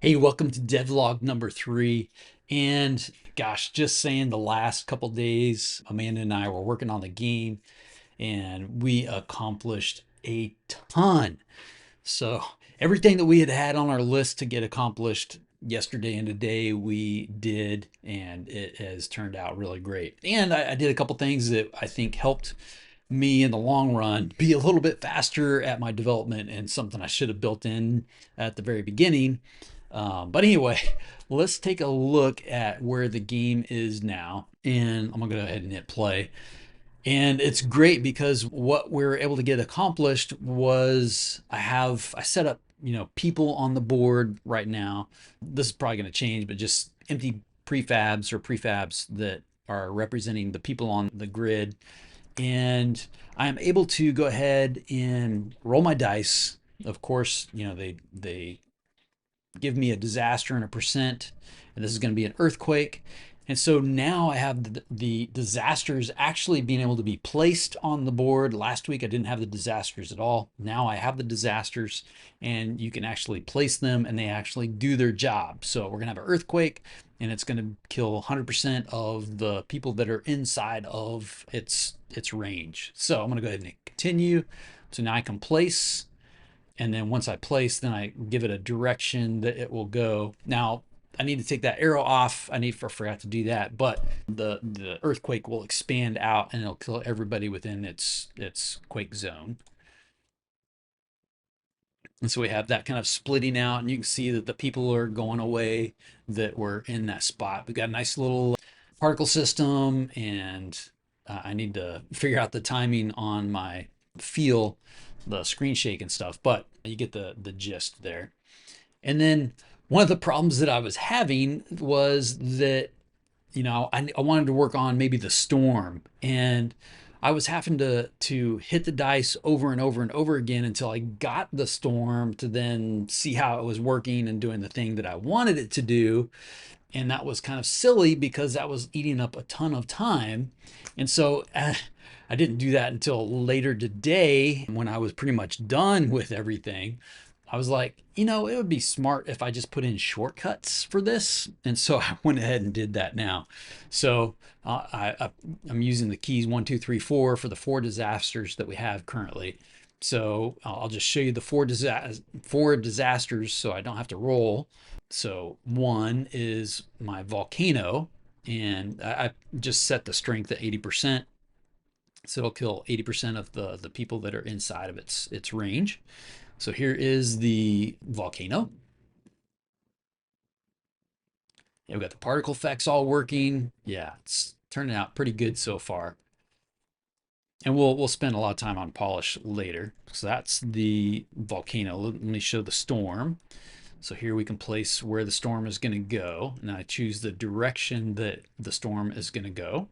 Hey, welcome to Devlog number 3. And gosh, just saying the last couple days, Amanda and I were working on the game and we accomplished a ton. So, everything that we had on our list to get accomplished yesterday and today, we did, and it has turned out really great. And I did a couple things that I think helped me in the long run be a little bit faster at my development and something I should have built in at the very beginning. But anyway, let's take a look at where the game is now. And I'm going to go ahead and hit play. And it's great because what we were able to get accomplished was I set up, people on the board right now. This is probably going to change, but just empty prefabs that are representing the people on the grid. And I'm able to go ahead and roll my dice. Of course, they give me a disaster and a percent, and this is going to be an earthquake. And so now I have the disasters actually being able to be placed on the board. Last week I didn't have the disasters at all. Now I have the disasters, and you can actually place them and they actually do their job. So we're going to have an earthquake, and it's going to kill 100% of the people that are inside of its range. So I'm going to go ahead and continue. So now I can place, and then once I place, then I give it a direction that it will go. Now I need to take that arrow off. I forgot to do that, but the earthquake will expand out and it'll kill everybody within its quake zone. And so we have that kind of splitting out, and you can see that the people are going away that were in that spot. We've got a nice little particle system, and I need to figure out the timing on my feel, the screen shake and stuff, but you get the gist there. And then one of the problems that I was having was that, I wanted to work on maybe the storm, and I was having to hit the dice over and over and over again until I got the storm to then see how it was working and doing the thing that I wanted it to do. And that was kind of silly because that was eating up a ton of time. And so I didn't do that until later today when I was pretty much done with everything. I was like, it would be smart if I just put in shortcuts for this. And so I went ahead and did that now. So I'm using the keys 1, 2, 3, 4 for the 4 disasters that we have currently. So I'll just show you the four disasters so I don't have to roll. So 1 is my volcano, and I just set the strength at 80%. So it'll kill 80% of the people that are inside of its range. So here is the volcano. Yeah, we've got the particle effects all working. Yeah, it's turning out pretty good so far. And we'll spend a lot of time on polish later. So that's the volcano. Let me show the storm. So here we can place where the storm is going to go. And I choose the direction that the storm is going to go.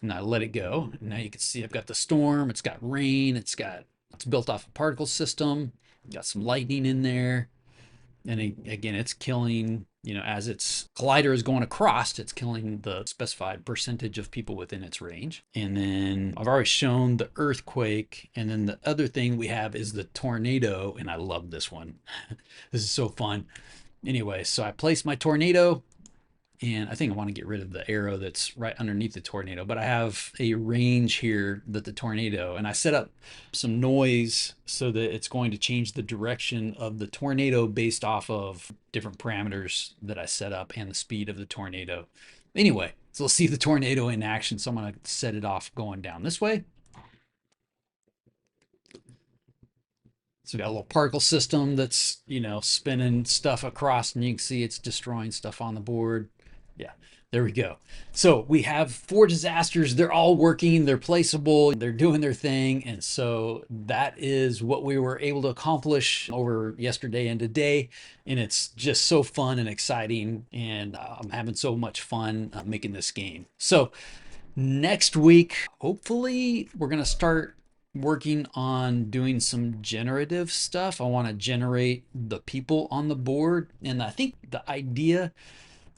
And I let it go. And now you can see I've got the storm. It's got rain. It's built off a particle system. Got some lightning in there. And again, it's killing, as its collider is going across, it's killing the specified percentage of people within its range. And then I've already shown the earthquake. And then the other thing we have is the tornado. And I love this one. This is so fun. Anyway, so I placed my tornado, and I think I want to get rid of the arrow that's right underneath the tornado, but I have a range here that the tornado, and I set up some noise so that it's going to change the direction of the tornado based off of different parameters that I set up and the speed of the tornado. Anyway, so let's see the tornado in action. So I'm going to set it off going down this way. So we got a little particle system that's, spinning stuff across, and you can see it's destroying stuff on the board. Yeah, there we go. So we have 4 disasters. They're all working. They're placeable. They're doing their thing. And so that is what we were able to accomplish over yesterday and today. And it's just so fun and exciting. And I'm having so much fun making this game. So next week, hopefully, we're going to start working on doing some generative stuff. I want to generate the people on the board. And I think the idea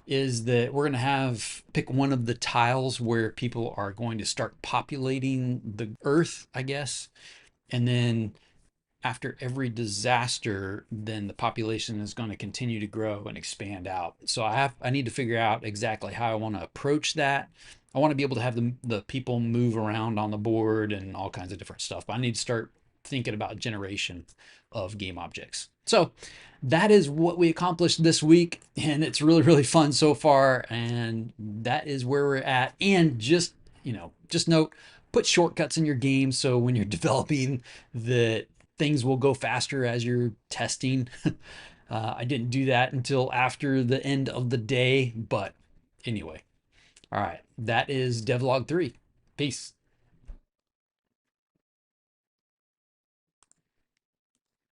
is that we're going to pick one of the tiles where people are going to start populating the earth, I guess. And then after every disaster, then the population is going to continue to grow and expand out. So I need to figure out exactly how I want to approach that. I want to be able to have the people move around on the board and all kinds of different stuff. But I need to start thinking about generation of game objects. So that is what we accomplished this week, and it's really, really fun so far. And that is where we're at. And just note, put shortcuts in your game so when you're developing that things will go faster as you're testing. I didn't do that until after the end of the day, but anyway. All right, that is Devlog 3. Peace.